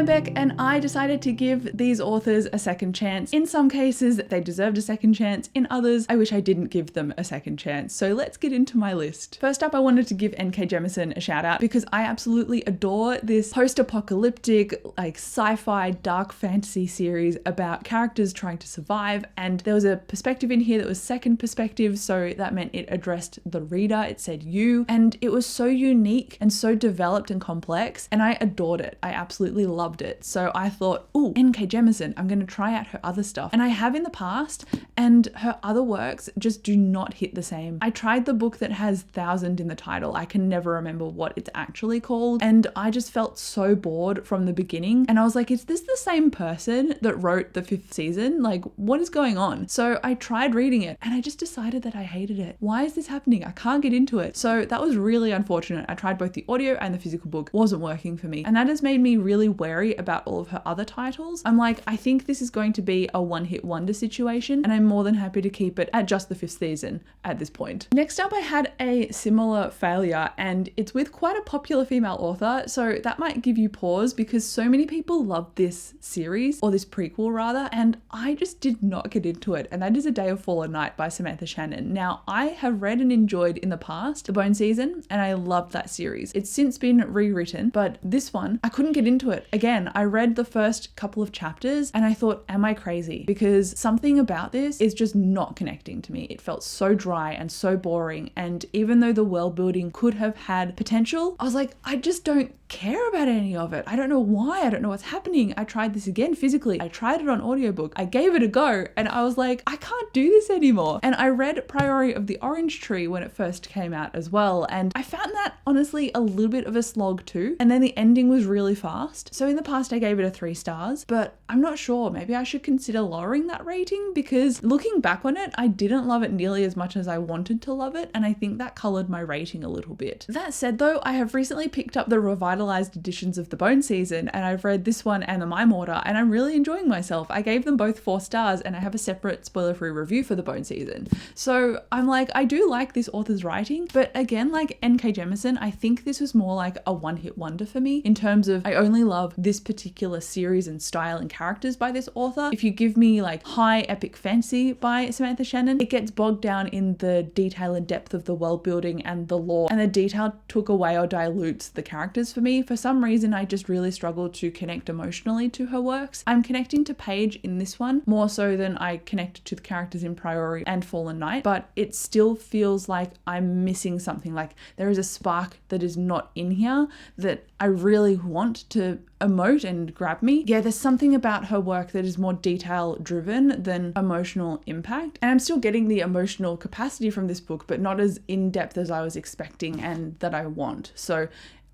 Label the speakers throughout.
Speaker 1: I'm Beck, and I decided to give these authors a second chance. In some cases, they deserved a second chance. In others, I wish I didn't give them a second chance. So let's get into my list. First up, I wanted to give N.K. Jemisin a shout out because I absolutely adore this post-apocalyptic, like sci-fi dark fantasy series about characters trying to survive. And there was a perspective in here that was second perspective, so that meant it addressed the reader. It said you, and it was so unique and so developed and complex, and I adored it. I absolutely loved it. So I thought, ooh, N.K. Jemisin, I'm going to try out her other stuff. And I have in the past, and her other works just do not hit the same. I tried the book that has 1000 in the title. I can never remember what it's actually called. And I just felt so bored from the beginning. And I was like, is this the same person that wrote the 5th season? Like, what is going on? So I tried reading it and I just decided that I hated it. Why is this happening? I can't get into it. So that was really unfortunate. I tried both the audio and the physical book. It wasn't working for me. And that has made me really wary about all of her other titles. I'm like, I think this is going to be a one-hit wonder situation, and I'm more than happy to keep it at just the 5th season at this point. Next up, I had a similar failure, and it's with quite a popular female author, so that might give you pause because so many people love this series, or this prequel rather, and I just did not get into it, and that is A Day of Fallen Night by Samantha Shannon. Now, I have read and enjoyed in the past The Bone Season, and I loved that series. It's since been rewritten, but this one, I couldn't get into it. Again, I read the first couple of chapters and I thought, am I crazy? Because something about this is just not connecting to me. It felt so dry and so boring, and even though the world building could have had potential, I was like, I just don't care about any of it. I don't know why. I don't know what's happening. I tried this again physically. I tried it on audiobook. I gave it a go and I was like, I can't do this anymore. And I read Priority of the Orange Tree when it first came out as well, and I found that honestly a little bit of a slog too. And then the ending was really fast. So in the past I gave it a 3 stars, but I'm not sure. Maybe I should consider lowering that rating because looking back on it, I didn't love it nearly as much as I wanted to love it, and I think that colored my rating a little bit. That said though, I have recently picked up the revitalized editions of The Bone Season, and I've read this one and The Mime Order, and I'm really enjoying myself. I gave them both 4 stars, and I have a separate spoiler-free review for The Bone Season. So I'm like, I do like this author's writing, but again, like N.K. Jemisin, I think this was more like a one-hit wonder for me in terms of I only love this particular series and style and characters by this author. If you give me like high epic fantasy by Samantha Shannon, it gets bogged down in the detail and depth of the world building and the lore, and the detail took away or dilutes the characters for me. For some reason, I just really struggled to connect emotionally to her works. I'm connecting to Paige in this one more so than I connected to the characters in Priority and Fallen Night, but it still feels like I'm missing something. Like there is a spark that is not in here that I really want to emote and grab me. Yeah, there's something about her work that is more detail driven than emotional impact. And I'm still getting the emotional capacity from this book, but not as in-depth as I was expecting and that I want. So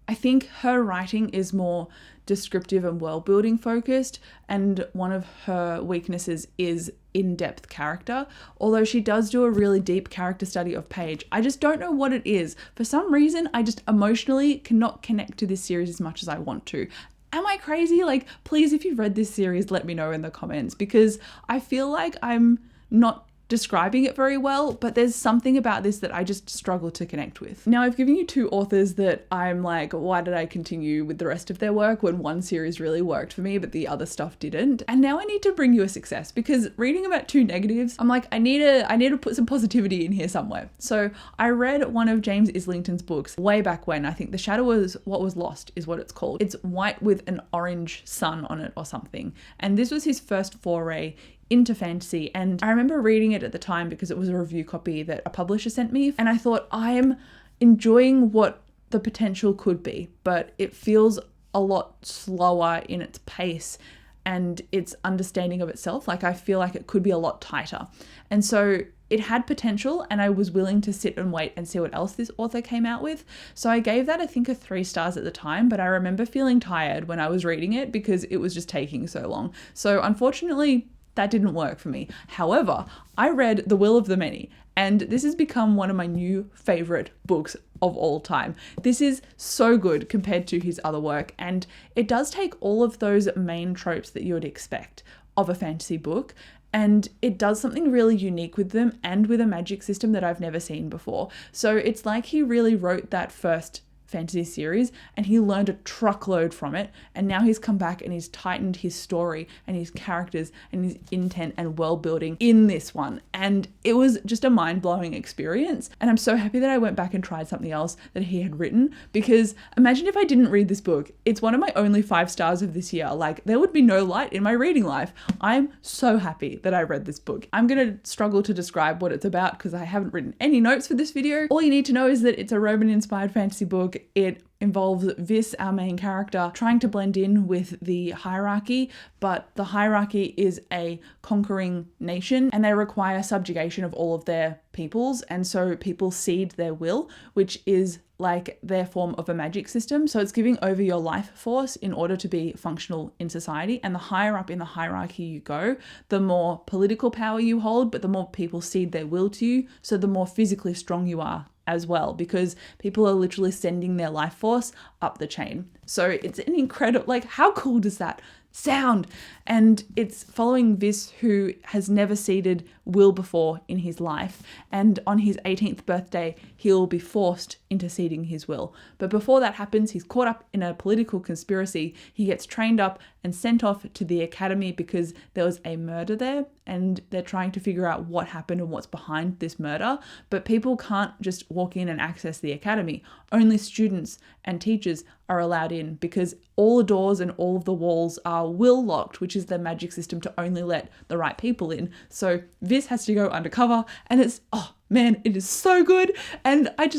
Speaker 1: I think her writing is more descriptive and world-building focused, and one of her weaknesses is in-depth character, although she does do a really deep character study of Paige. I just don't know what it is. For some reason, I just emotionally cannot connect to this series as much as I want to. Am I crazy? Like, please, if you've read this series, let me know in the comments, because I feel like I'm not describing it very well, but there's something about this that I just struggle to connect with. Now, I've given you 2 authors that I'm like, why did I continue with the rest of their work when one series really worked for me, but the other stuff didn't? And now I need to bring you a success, because reading about 2 negatives, I'm like, I need to put some positivity in here somewhere. So I read one of James Islington's books way back when. I think The Shadow Was What Was Lost is what it's called. It's white with an orange sun on it or something. And this was his first foray into fantasy, and I remember reading it at the time because it was a review copy that a publisher sent me, and I thought, I'm enjoying what the potential could be, but it feels a lot slower in its pace and its understanding of itself. Like, I feel like it could be a lot tighter. And so it had potential, and I was willing to sit and wait and see what else this author came out with. So I gave that, I think, a 3 stars at the time, but I remember feeling tired when I was reading it because it was just taking so long. So unfortunately, that didn't work for me. However, I read The Will of the Many, and this has become one of my new favorite books of all time. This is so good compared to his other work, and it does take all of those main tropes that you would expect of a fantasy book, and it does something really unique with them and with a magic system that I've never seen before. So it's like he really wrote that first fantasy series, and he learned a truckload from it, and now he's come back and he's tightened his story and his characters and his intent and world building in this one, and it was just a mind-blowing experience. And I'm so happy that I went back and tried something else that he had written, because imagine if I didn't read this book. It's one of my only 5 stars of this year. Like, there would be no light in my reading life. I'm so happy that I read this book. I'm gonna struggle to describe what it's about because I haven't written any notes for this video. All you need to know is that it's a Roman inspired fantasy book. It involves VIDS, our main character, trying to blend in with the hierarchy, but the hierarchy is a conquering nation and they require subjugation of all of their peoples, and so people cede their will, which is like their form of a magic system. So it's giving over your life force in order to be functional in society, and the higher up in the hierarchy you go, the more political power you hold, but the more people cede their will to you, so the more physically strong you are as well, because people are literally sending their life force up the chain. So it's an incredible, like, how cool does that sound? And it's following Vis, who has never ceded will before in his life, and on his 18th birthday he'll be forced into ceding his will. But before that happens, he's caught up in a political conspiracy. He gets trained up and sent off to the academy because there was a murder there, and they're trying to figure out what happened and what's behind this murder. But people can't just walk in and access the academy. Only students and teachers are allowed in, because all the doors and all of the walls are will locked, which is the magic system to only let the right people in. So Vis has to go undercover, and it's, oh man, it is so good. And I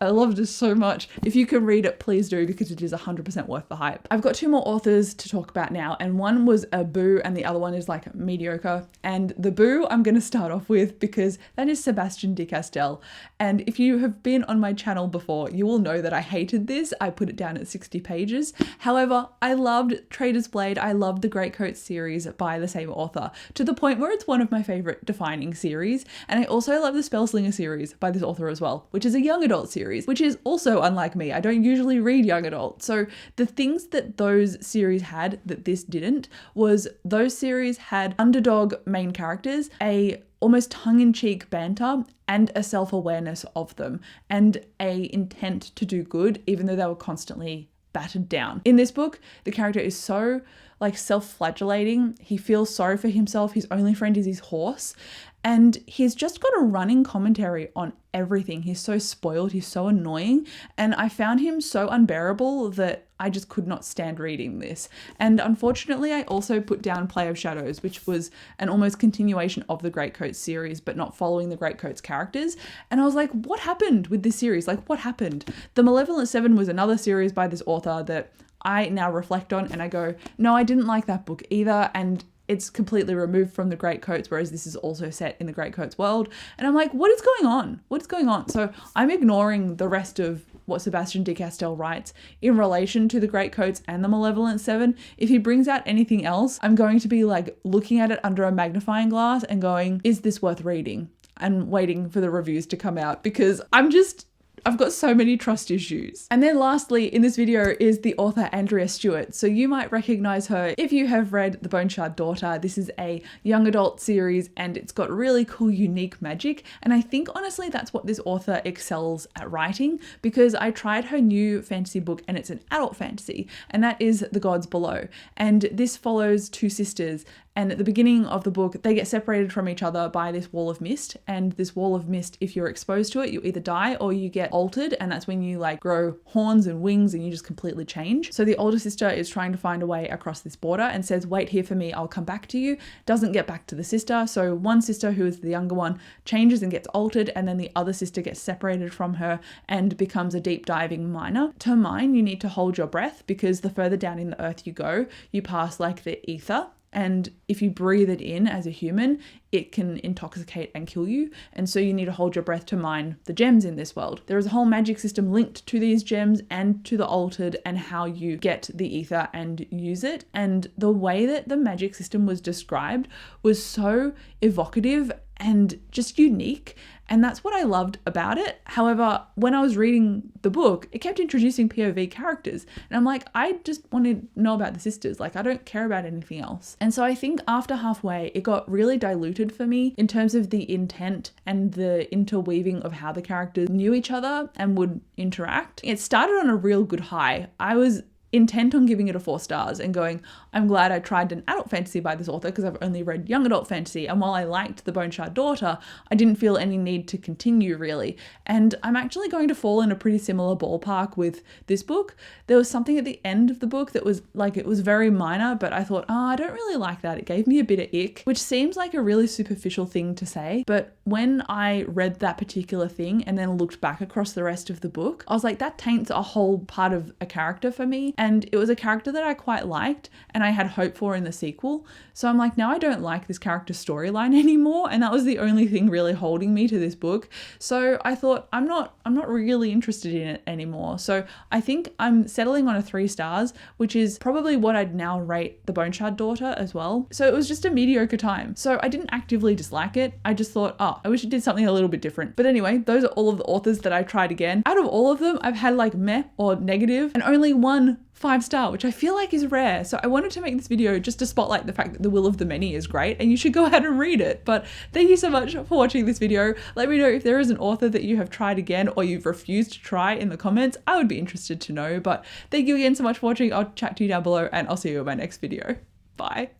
Speaker 1: loved it so much. If you can read it, please do, because it is 100% worth the hype. I've got 2 more authors to talk about now, and one was a boo and the other one is like mediocre. And the boo I'm going to start off with, because that is Sebastian de Castell. And if you have been on my channel before, you will know that I hated this. I put it down at 60 pages. However, I loved Trader's Blade. I loved the Greatcoat series by the same author, to the point where it's one of my favorite defining series. And I also love the Spellslinger series by this author as well, which is a young adult series, which is also unlike me. I don't usually read young adult. So the things that those series had that this didn't was those series had underdog main characters, a almost tongue-in-cheek banter, and a self-awareness of them, and a intent to do good, even though they were constantly battered down. In this book, the character is so like self-flagellating. He feels sorry for himself. His only friend is his horse. And he's just got a running commentary on everything. He's so spoiled. He's so annoying. And I found him so unbearable that I just could not stand reading this. And unfortunately, I also put down Play of Shadows, which was an almost continuation of the Greatcoat series, but not following the Greatcoat's characters. And I was like, what happened with this series? Like, what happened? The Malevolent Seven was another series by this author that I now reflect on and I go, no, I didn't like that book either. And it's completely removed from the Greatcoats, whereas this is also set in the Greatcoats world. And I'm like, what is going on? What is going on? So I'm ignoring the rest of what Sebastian de Castell writes in relation to the Greatcoats and the Malevolent Seven. If he brings out anything else, I'm going to be like looking at it under a magnifying glass and going, is this worth reading? And waiting for the reviews to come out, because I've got so many trust issues. And then lastly in this video is the author Andrea Stewart. So you might recognize her if you have read The Bone Shard Daughter. This is a young adult series and it's got really cool, unique magic. And I think honestly that's what this author excels at writing, because I tried her new fantasy book and it's an adult fantasy, and that is The Gods Below. And this follows 2 sisters. And at the beginning of the book, they get separated from each other by this wall of mist. And this wall of mist, if you're exposed to it, you either die or you get altered. And that's when you like grow horns and wings and you just completely change. So the older sister is trying to find a way across this border and says, wait here for me, I'll come back to you. Doesn't get back to the sister. So one sister, who is the younger one, changes and gets altered. And then the other sister gets separated from her and becomes a deep diving miner. To mine, you need to hold your breath, because the further down in the earth you go, you pass like the ether. And if you breathe it in as a human, it can intoxicate and kill you. And so you need to hold your breath to mine the gems in this world. There is a whole magic system linked to these gems and to the altered and how you get the ether and use it. And the way that the magic system was described was so evocative and just unique. And that's what I loved about it. However, when I was reading the book, it kept introducing POV characters. And I'm like, I just want to know about the sisters. Like, I don't care about anything else. And so I think after halfway, it got really diluted for me in terms of the intent and the interweaving of how the characters knew each other and would interact. It started on a real good high. I was intent on giving it a 4 stars and going, I'm glad I tried an adult fantasy by this author because I've only read young adult fantasy. And while I liked The Bone Shard Daughter, I didn't feel any need to continue really. And I'm actually going to fall in a pretty similar ballpark with this book. There was something at the end of the book that was like, it was very minor, but I thought, oh, I don't really like that. It gave me a bit of ick, which seems like a really superficial thing to say. But when I read that particular thing and then looked back across the rest of the book, I was like, that taints a whole part of a character for me. And it was a character that I quite liked and I had hope for in the sequel. So I'm like, now I don't like this character's storyline anymore. And that was the only thing really holding me to this book. So I thought, I'm not really interested in it anymore. So I think I'm settling on a 3 stars, which is probably what I'd now rate The Bone Shard Daughter as well. So it was just a mediocre time. So I didn't actively dislike it. I just thought, oh, I wish it did something a little bit different. But anyway, those are all of the authors that I've tried again. Out of all of them, I've had like meh or negative and only one 5-star, which I feel like is rare. So I wanted to make this video just to spotlight the fact that The Will of the Many is great and you should go ahead and read it. But thank you so much for watching this video. Let me know if there is an author that you have tried again or you've refused to try in the comments. I would be interested to know. But thank you again so much for watching. I'll chat to you down below and I'll see you in my next video. Bye.